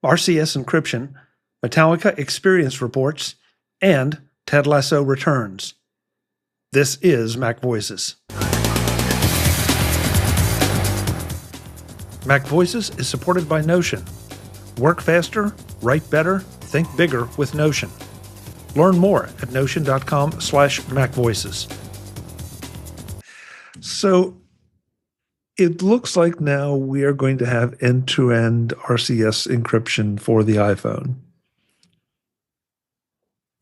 RCS Encryption, Metallica Experience Reports, and Ted Lasso Returns. This is MacVoices. MacVoices is supported by Notion. Work faster, write better, think bigger with Notion. Learn more at notion.com/MacVoices. So it looks like now we are going to have end-to-end RCS encryption for the iPhone.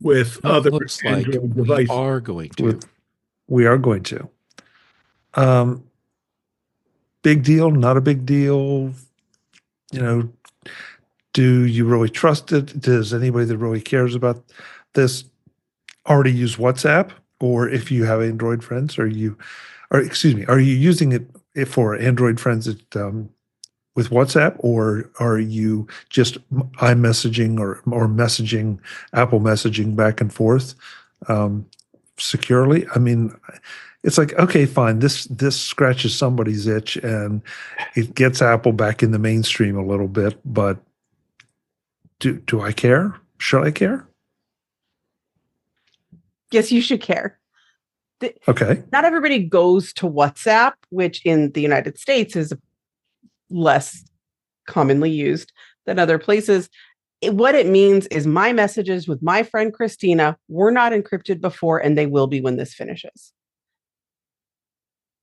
With other Android devices. We are going to. We are going to. Big deal, not a big deal. You know, do you really trust it? Does anybody that really cares about this already use WhatsApp? Or if you have Android friends, are you using it for Android friends with WhatsApp, or are you just iMessaging or messaging, Apple messaging back and forth securely? I mean, it's like, okay, fine. This scratches somebody's itch and it gets Apple back in the mainstream a little bit. But do I care? Should I care? Yes, you should care. Okay. Not everybody goes to WhatsApp, which in the United States is less commonly used than other places. What it means is my messages with my friend Christina were not encrypted before, and they will be when this finishes.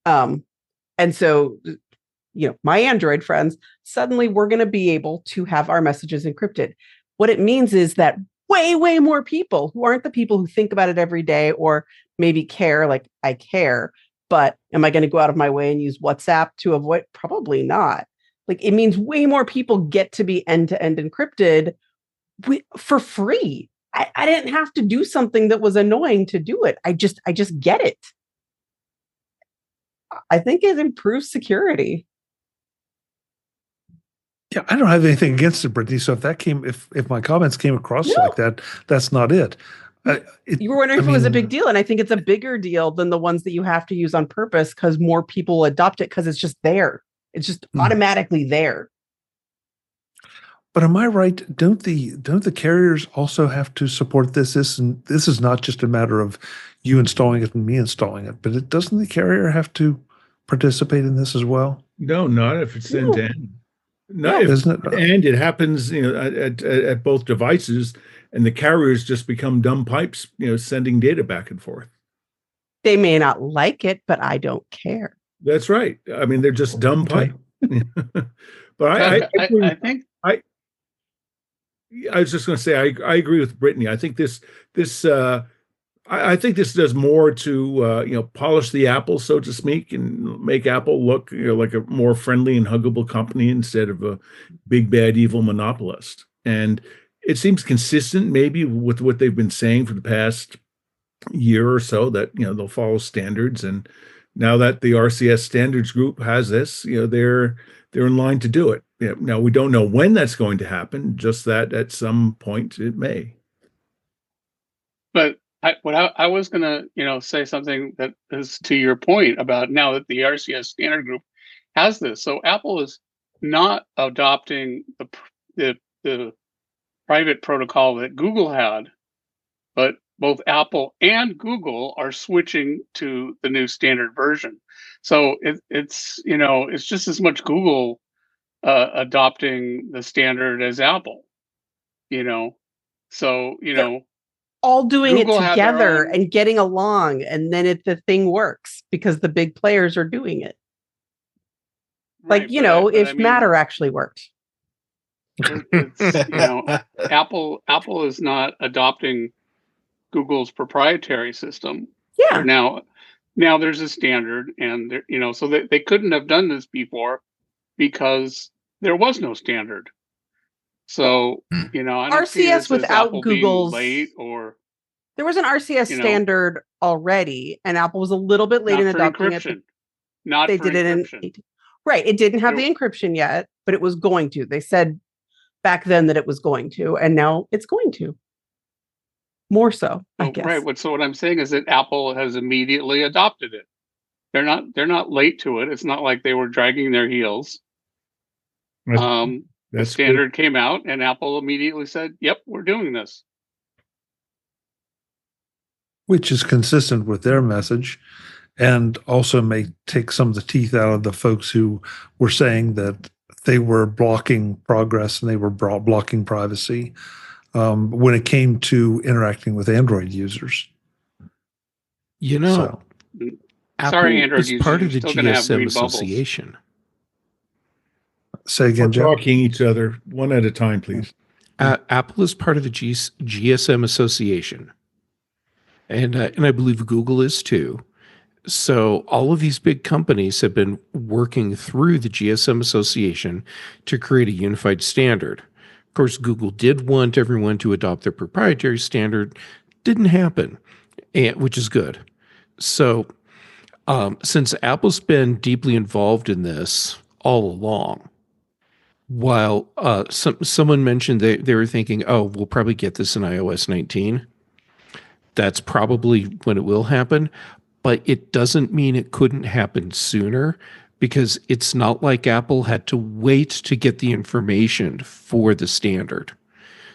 And so, you know, my Android friends, suddenly we're going to be able to have our messages encrypted. What it means is that way more people who aren't the people who think about it every day or maybe care, like I care, but am I going to go out of my way and use WhatsApp to avoid? Probably not. Like, it means way more people get to be end-to-end encrypted for free. I didn't have to do something that was annoying to do it. I just get it. I think it improves security. Yeah, I don't have anything against it, Brittany. So if my comments came across like that, that's not it. You were wondering if it was a big deal, and I think it's a bigger deal than the ones that you have to use on purpose because more people adopt it because it's just there. It's just automatically there. But am I right? Don't the carriers also have to support this? This is not just a matter of you installing it and me installing it, but doesn't the carrier have to participate in this as well? No, not if it's end to end. No, isn't it? And it happens, you know, at both devices, and the carriers just become dumb pipes, you know, sending data back and forth. They may not like it, but I don't care. That's right. I mean, they're just dumb pipe. But I think I was just going to say I agree with Brittany. I think this I think this does more to you know, polish the apple, so to speak, and make Apple look, you know, like a more friendly and huggable company instead of a big bad evil monopolist. And it seems consistent, maybe, with what they've been saying for the past year or so, that, you know, they'll follow standards. And now that the RCS standards group has this, you know, they're in line to do it. You know, now we don't know when that's going to happen, just that at some point it may. But I was going to, you know, say something that is to your point about now that the RCS standard group has this. So Apple is not adopting the private protocol that Google had, but both Apple and Google are switching to the new standard version. So it's you know, it's just as much Google adopting the standard as Apple, you know. So, you know, all doing Google it together and getting along, and then the thing works because the big players are doing it. Right, like, you know, if Matter actually worked. It's, you know, Apple is not adopting Google's proprietary system. Yeah. Now there's a standard, and you know, so they couldn't have done this before because there was no standard. So, you know, I don't RCS without Google's late, or there was an RCS standard already, and Apple was a little bit late in adopting it. Not they for did encryption. It right. It didn't have the encryption yet, but it was going to. They said back then that it was going to, and now it's going to. More so, I guess. Right. So what I'm saying is that Apple has immediately adopted it. They're not late to it. It's not like they were dragging their heels. The standard came out, and Apple immediately said, "Yep, we're doing this." Which is consistent with their message, and also may take some of the teeth out of the folks who were saying that they were blocking progress and they were blocking privacy when it came to interacting with Android users. You know, Apple sorry, Android is part of the still gonna have GSM green Association. Say again, Jeff? Talking each other one at a time, please. Apple is part of the GSM Association. And I believe Google is too. So all of these big companies have been working through the GSM Association to create a unified standard. Of course, Google did want everyone to adopt their proprietary standard. Didn't happen, which is good. So since Apple's been deeply involved in this all along, while someone mentioned they were thinking, oh, we'll probably get this in iOS 19. That's probably when it will happen, but it doesn't mean it couldn't happen sooner, because it's not like Apple had to wait to get the information for the standard.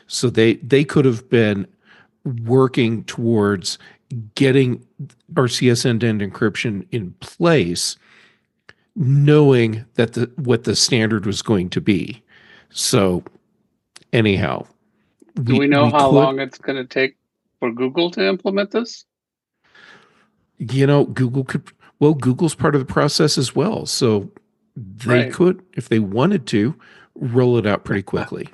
So they could have been working towards getting RCS end-to-end encryption in place, knowing that what the standard was going to be. So anyhow, do we know how long it's going to take for Google to implement this? You know, Google's part of the process as well. So they could, if they wanted to, roll it out pretty quickly,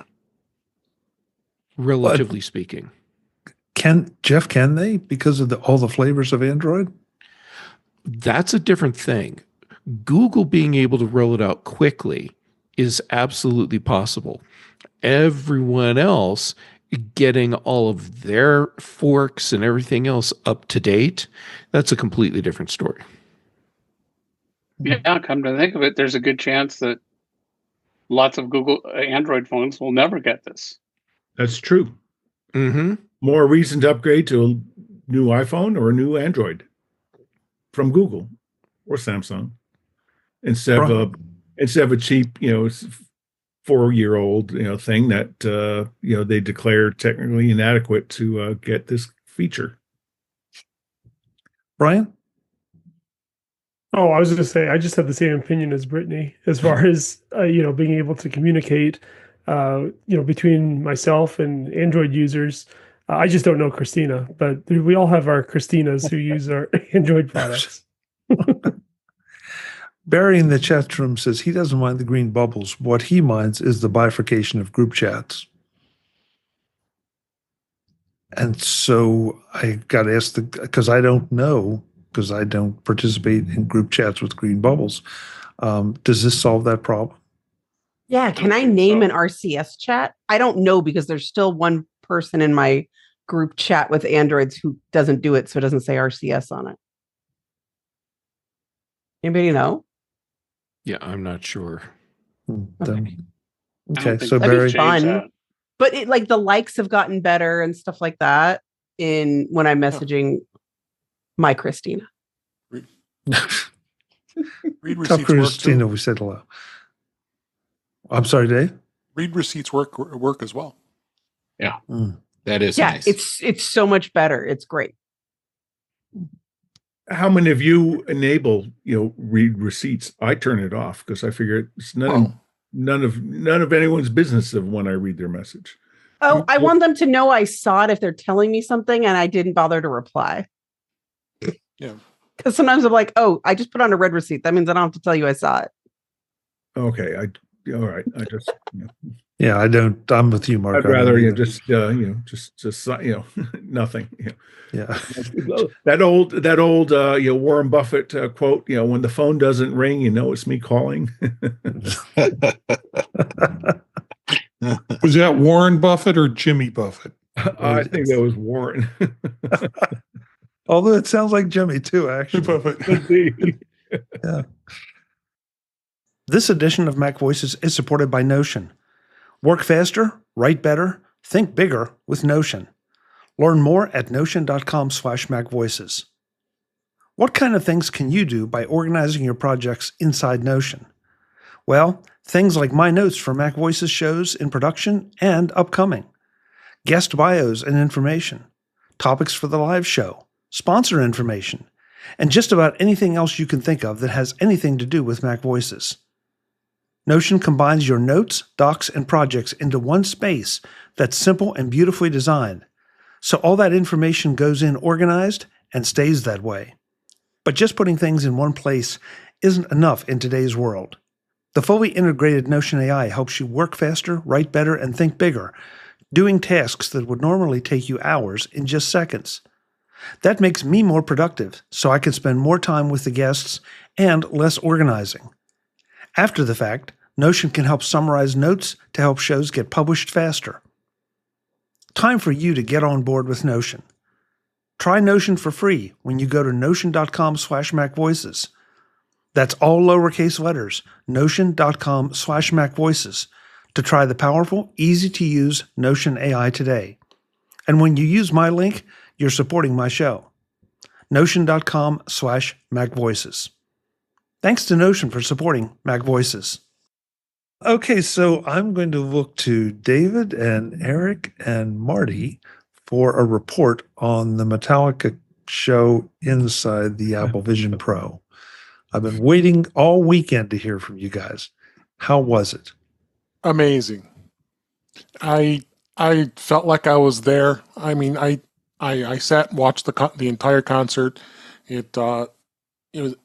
relatively speaking. Can they, because of all the flavors of Android? That's a different thing. Google being able to roll it out quickly is absolutely possible. Everyone else getting all of their forks and everything else up to date, that's a completely different story. Yeah, come to think of it, there's a good chance that lots of Google Android phones will never get this. That's true. Mm-hmm. More reason to upgrade to a new iPhone or a new Android from Google or Samsung instead of a cheap, 4-year-old, thing that they declare technically inadequate to get this feature. Brian? Oh, I was going to say, I just have the same opinion as Brittany as far as being able to communicate, between myself and Android users. I just don't know Christina, but we all have our Christinas who use our Android products. Barry in the chat room says he doesn't mind the green bubbles. What he minds is the bifurcation of group chats. And so I got to ask because I don't know, because I don't participate in group chats with green bubbles. Does this solve that problem? Yeah. Can I name an RCS chat? I don't know, because there's still one person in my group chat with Androids who doesn't do it, so it doesn't say RCS on it. Anybody know? Yeah, I'm not sure. Okay, so very fun. But the likes have gotten better and stuff like that when I'm messaging my Christina. Read receipts. Tell Christina we said hello. I'm sorry, Dave? Read receipts work as well. Yeah. That is nice. It's so much better. It's great. How many of you enable, read receipts? I turn it off because I figure it's none of anyone's business of when I read their message. Oh, I want them to know I saw it if they're telling me something and I didn't bother to reply. Yeah. Because sometimes I'm like, oh, I just put on a red receipt. That means I don't have to tell you I saw it. Okay. All right. I just. Yeah, I don't. I'm with you, Mark. I'd rather just nothing. Yeah. That old Warren Buffett quote. When the phone doesn't ring, it's me calling. Was that Warren Buffett or Jimmy Buffett? I think that was Warren. Although it sounds like Jimmy too, actually. Yeah. This edition of MacVoices is supported by Notion. Work faster, write better, think bigger with Notion. Learn more at notion.com/MacVoices. What kind of things can you do by organizing your projects inside Notion? Well, things like my notes for MacVoices shows in production and upcoming, guest bios and information, topics for the live show, sponsor information, and just about anything else you can think of that has anything to do with MacVoices. Notion combines your notes, docs, and projects into one space that's simple and beautifully designed, so all that information goes in organized and stays that way. But just putting things in one place isn't enough in today's world. The fully integrated Notion AI helps you work faster, write better, and think bigger, doing tasks that would normally take you hours in just seconds. That makes me more productive, so I can spend more time with the guests and less organizing. After the fact, Notion can help summarize notes to help shows get published faster. Time for you to get on board with Notion. Try Notion for free when you go to notion.com/MacVoices. That's all lowercase letters, notion.com/MacVoices, to try the powerful, easy-to-use Notion AI today. And when you use my link, you're supporting my show. Notion.com/MacVoices. Thanks to Notion for supporting MacVoices. Okay, so I'm going to look to David and Eric and Marty for a report on the Metallica show inside the Apple Vision Pro. I've been waiting all weekend to hear from you guys. How was it? Amazing. I felt like I was there. I mean, I sat and watched the entire concert. It was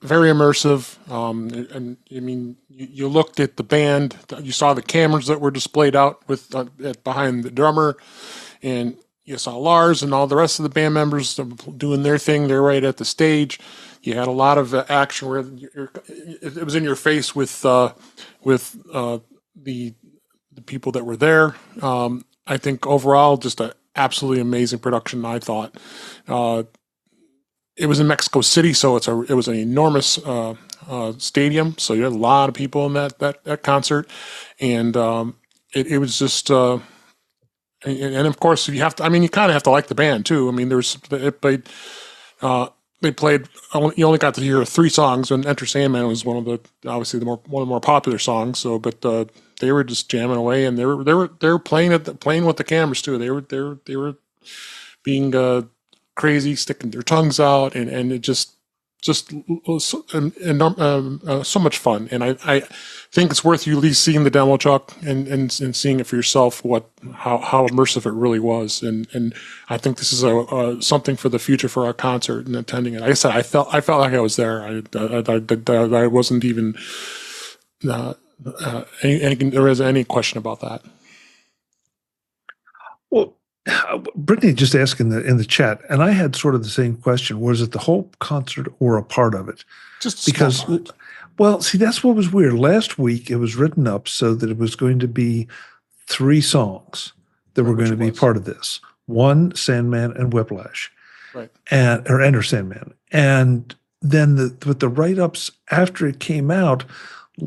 very immersive. And I mean, you looked at the band, you saw the cameras that were displayed out with behind the drummer, and you saw Lars and all the rest of the band members doing their thing. They're right at the stage. You had a lot of action where it was in your face with the people that were there. I think overall, just an absolutely amazing production. I thought it was in Mexico City, so it was an enormous stadium. So you had a lot of people in that concert, and it was just. And of course, you kind of have to like the band too. I mean, they played. You only got to hear 3 songs, and Enter Sandman was one of the more popular songs. So, but they were just jamming away, and they were playing with the cameras too. They were being crazy, sticking their tongues out, and it just was so much fun. And I think it's worth you at least seeing the demo, Chuck, and seeing it for yourself how immersive it really was. And I think this is something for the future for our concert and attending it. Like I said, I felt like I was there. I wasn't even there was any question about that. Well, Brittany just asked in the chat, and I had sort of the same question. Was it the whole concert or a part of it? Just because, well, see, that's what was weird. Last week, it was written up so that it was going to be 3 songs that were going to be part of this. 1, Sandman and Whiplash. Right. Or Enter Sandman. And then with the write-ups after it came out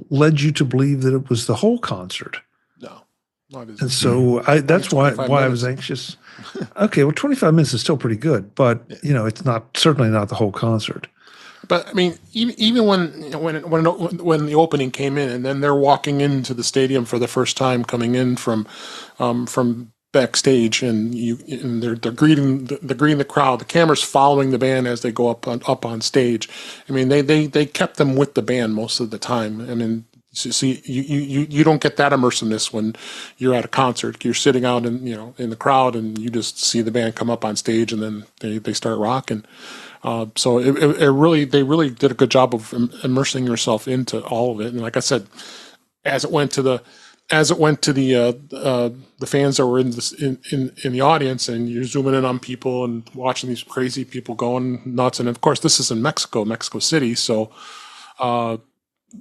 led you to believe that it was the whole concert. No. And so that's why I was anxious. Okay, well, 25 minutes is still pretty good, but it's certainly not the whole concert. But I mean, even when the opening came in, and then they're walking into the stadium for the first time, coming in from backstage, and they're greeting the crowd. The camera's following the band as they go up on stage. I mean, they kept them with the band most of the time. I mean. See, you don't get that immersiveness when you're at a concert. You're sitting out in the crowd, and you just see the band come up on stage, and then they start rocking. So they really did a good job of immersing yourself into all of it. And like I said, as it went to the fans that were in the audience, and you're zooming in on people and watching these crazy people going nuts. And of course, this is in Mexico City, so.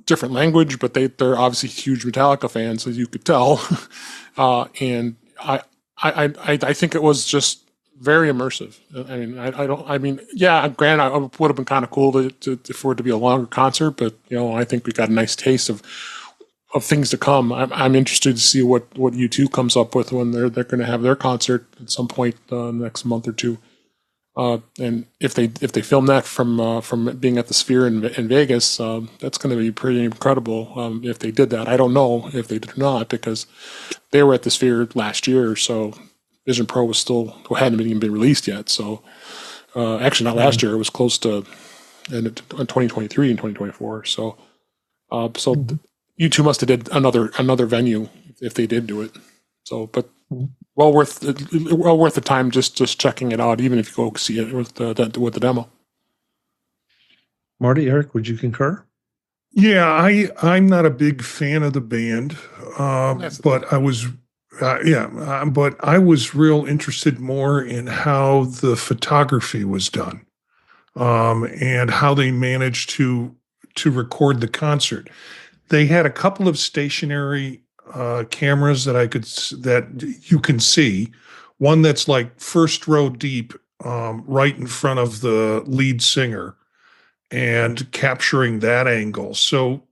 Different language, but they're obviously huge Metallica fans, as you could tell. And I think it was just very immersive. Granted, it would have been kind of cool for it to be a longer concert, but I think we got a nice taste of things to come. I'm interested to see what U2 comes up with when they're going to have their concert at some point next month or two. And if they film that from being at the Sphere in Vegas, that's going to be pretty incredible. If they did that, I don't know if they did or not, because they were at the Sphere last year, so Vision Pro hadn't even been released yet. So actually, not last year; it was close to in 2023 and 2024. So U2 must have did another venue if they did do it. So, but well worth the time just checking it out, even if you go see it with the demo. Marty, Eric, would you concur? Yeah, I'm not a big fan of the band, but I was, but I was real interested more in how the photography was done, and how they managed to record the concert. They had a couple of stationary cameras that you can see. One that's like first row deep, right in front of the lead singer, and capturing that angle. So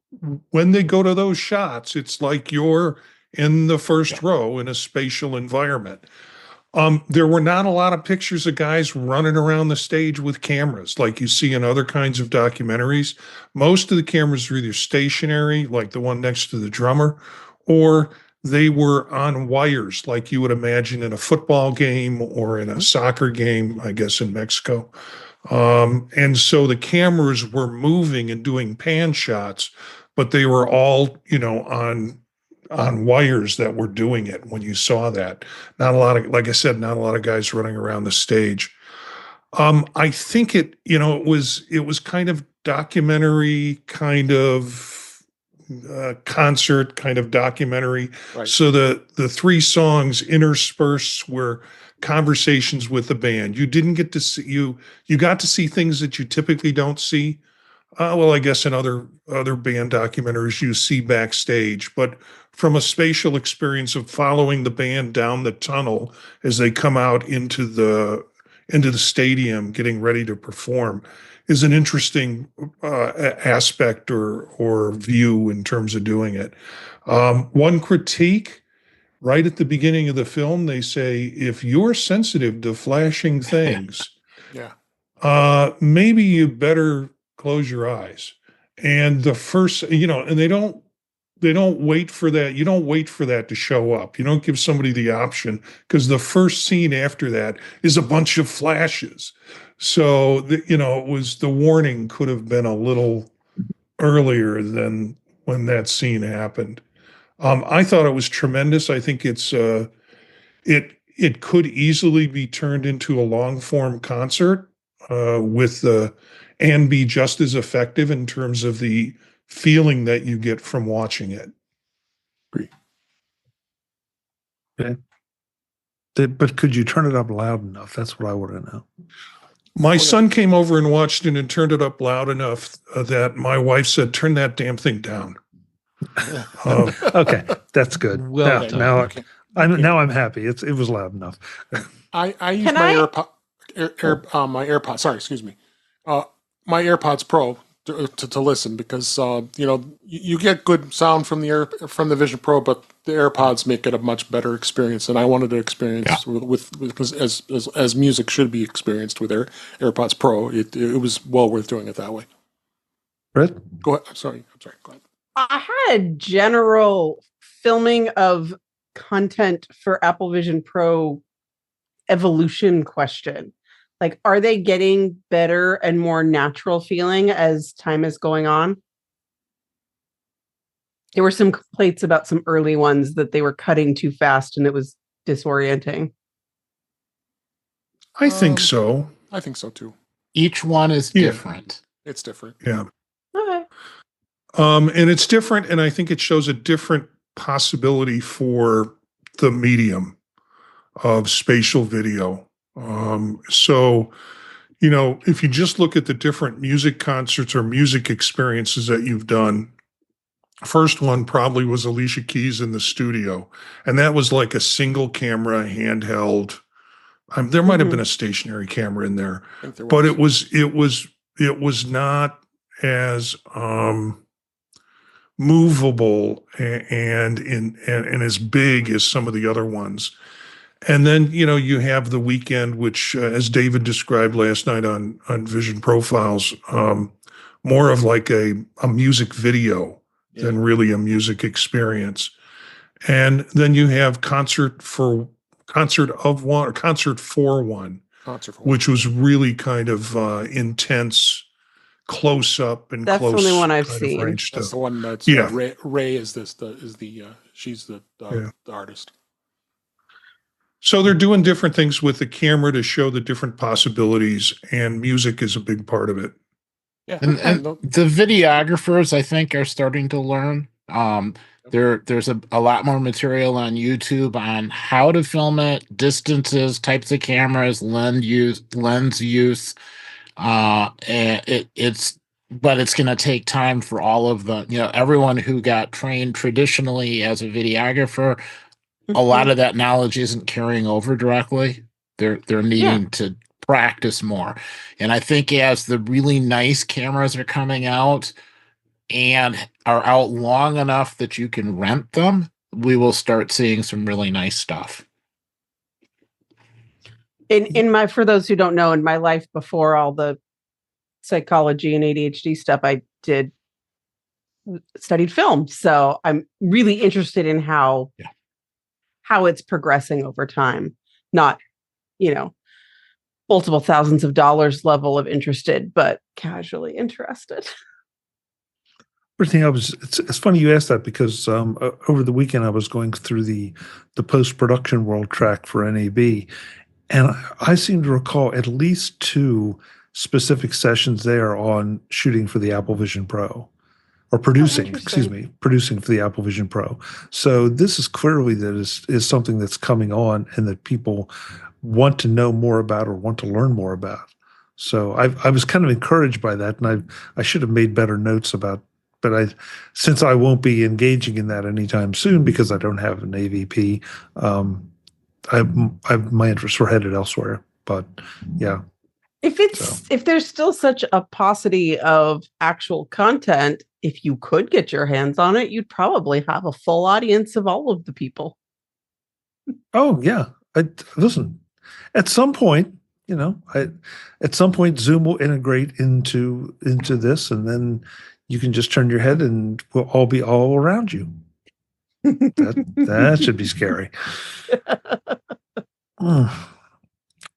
when they go to those shots, it's like you're in the first row in a spatial environment. There were not a lot of pictures of guys running around the stage with cameras like you see in other kinds of documentaries. Most of the cameras were either stationary, like the one next to the drummer, or they were on wires like you would imagine in a football game or in a soccer game, I guess in Mexico. And so the cameras were moving and doing pan shots, but they were all, on wires that were doing it when you saw that. Not a lot of, like I said, not a lot of guys running around the stage. I think it was kind of documentary, kind of concert, kind of documentary. Right. So the three songs interspersed were conversations with the band. You didn't get to see, you got to see things that you typically don't see. Well, I guess in other band documentaries you see backstage, but from a spatial experience of following the band down the tunnel as they come out into the stadium, getting ready to perform, is an interesting aspect or view in terms of doing it. One critique, right at the beginning of the film, they say, if you're sensitive to flashing things, maybe you better close your eyes. And the first, and they don't wait for that. You don't wait for that to show up. You don't give somebody the option, because the first scene after that is a bunch of flashes. So, it was, the warning could have been a little earlier than when that scene happened. I thought it was tremendous. I think it's it could easily be turned into a long form concert and be just as effective in terms of the feeling that you get from watching it. Agree. Okay. But could you turn it up loud enough? That's what I want to know. My son came over and watched it and turned it up loud enough that my wife said, "Turn that damn thing down." Okay, that's good. Well, now I'm happy. It was loud enough. I use my AirPods. Sorry, excuse me. My AirPods Pro to listen, because you get good sound from the Vision Pro, but the AirPods make it a much better experience. And I wanted to experience with as music should be experienced with AirPods Pro. It was well worth doing it that way. Brett? Go ahead. I'm sorry. Go ahead. I had a general filming of content for Apple Vision Pro evolution question. Like, are they getting better and more natural feeling as time is going on? There were some complaints about some early ones that they were cutting too fast and it was disorienting. I think so. I think so too. Each one is different. It's different. Yeah. Okay. And it's different, and I think it shows a different possibility for the medium of spatial video. So, if you just look at the different music concerts or music experiences that you've done, first one probably was Alicia Keys in the studio, and that was like a single camera handheld. There might have been a stationary camera in there, but it was not as movable and as big as some of the other ones. And then, you have the weekend, which, as David described last night on Vision Profiles, more of like a music video than really a music experience. And then you have concert for one, which was really kind of intense, close up and that's close. That's the only one I've seen. That's the one that's Ray is she's the artist. So they're doing different things with the camera to show the different possibilities, and music is a big part of it. Yeah, and the videographers, I think, are starting to learn. There's a lot more material on YouTube on how to film it, distances, types of cameras, lens use. And but it's going to take time for all of the, everyone who got trained traditionally as a videographer. A lot of that knowledge isn't carrying over directly. They're needing to practice more. And I think as the really nice cameras are coming out and are out long enough that you can rent them, we will start seeing some really nice stuff. For those who don't know, in my life before all the psychology and ADHD stuff, I studied film. So I'm really interested in how it's progressing over time, not, multiple thousands of dollars level of interested, but casually interested. Brittany, it's funny you asked that because over the weekend I was going through the post-production world track for NAB, and I seem to recall at least 2 specific sessions there on shooting for the Apple Vision Pro. Or producing for the Apple Vision Pro. So this is clearly is something that's coming on and that people want to know more about or want to learn more about. So I was kind of encouraged by that, and I should have made better notes about. But since I won't be engaging in that anytime soon because I don't have an AVP, my interests were headed elsewhere. But yeah. If there's still such a paucity of actual content, if you could get your hands on it, you'd probably have a full audience of all of the people. Oh yeah. Listen, at some point, Zoom will integrate into this, and then you can just turn your head and we'll all be all around you. That should be scary. Well,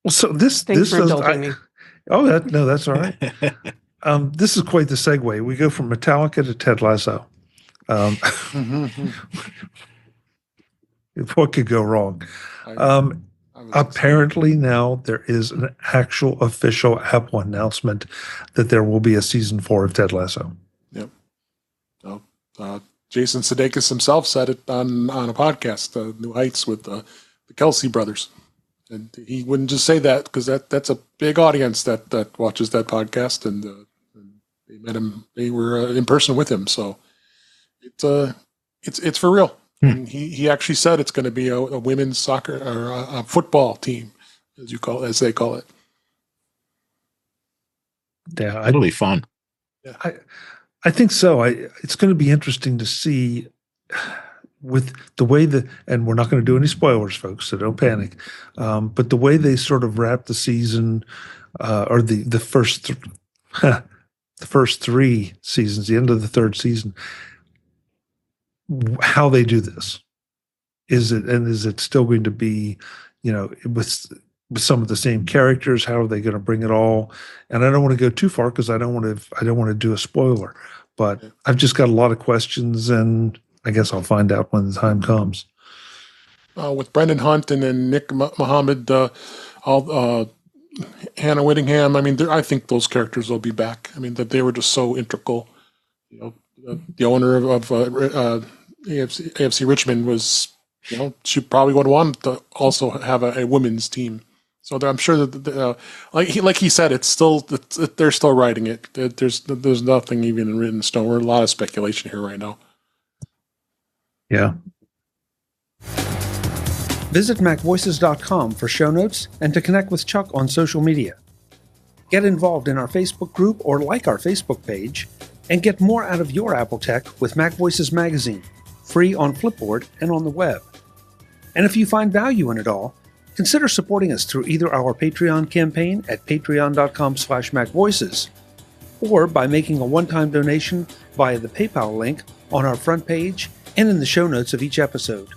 so Thanks for indulging me. That's all right. This is quite the segue. We go from Metallica to Ted Lasso. What could go wrong? Apparently now there is an actual official Apple announcement that there will be a season 4 of Ted Lasso. Yep. Jason Sudeikis himself said it on a podcast, New Heights, with the Kelsey brothers. And he wouldn't just say that because that's a big audience that watches that podcast, and they met him. They were in person with him, so it's for real. And he actually said it's going to be a women's soccer or a football team, as they call it. Yeah, it'll be fun. Yeah. I think so. It's going to be interesting to see with the way and we're not going to do any spoilers, folks, so don't panic. But the way they sort of wrap the season, or the first the first 3 seasons, the end of the 3rd season, how they do this. Is it still going to be, with some of the same characters? How are they going to bring it all? And I don't want to go too far because I don't want to do a spoiler. But I've just got a lot of questions, and I guess I'll find out when the time comes. With Brendan Hunt and then Nick Mohammed, Hannah Whittingham. I mean, I think those characters will be back. I mean, that they were just so integral. The owner of AFC Richmond was, she probably would want to also have a women's team. So I'm sure that like he said, they're still writing it. There's nothing even written in stone. We're a lot of speculation here right now. Yeah. Visit MacVoices.com for show notes and to connect with Chuck on social media. Get involved in our Facebook group or like our Facebook page, and get more out of your Apple tech with MacVoices magazine, free on Flipboard and on the web. And if you find value in it all, Consider supporting us through either our Patreon campaign at patreon.com/MacVoices or by making a one-time donation via the PayPal link on our front page and in the show notes of each episode.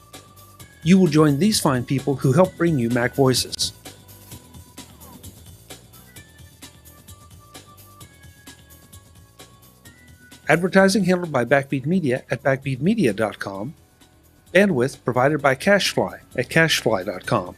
You will join these fine people who help bring you MacVoices. Advertising handled by Backbeat Media at backbeatmedia.com. Bandwidth provided by CacheFly at cachefly.com.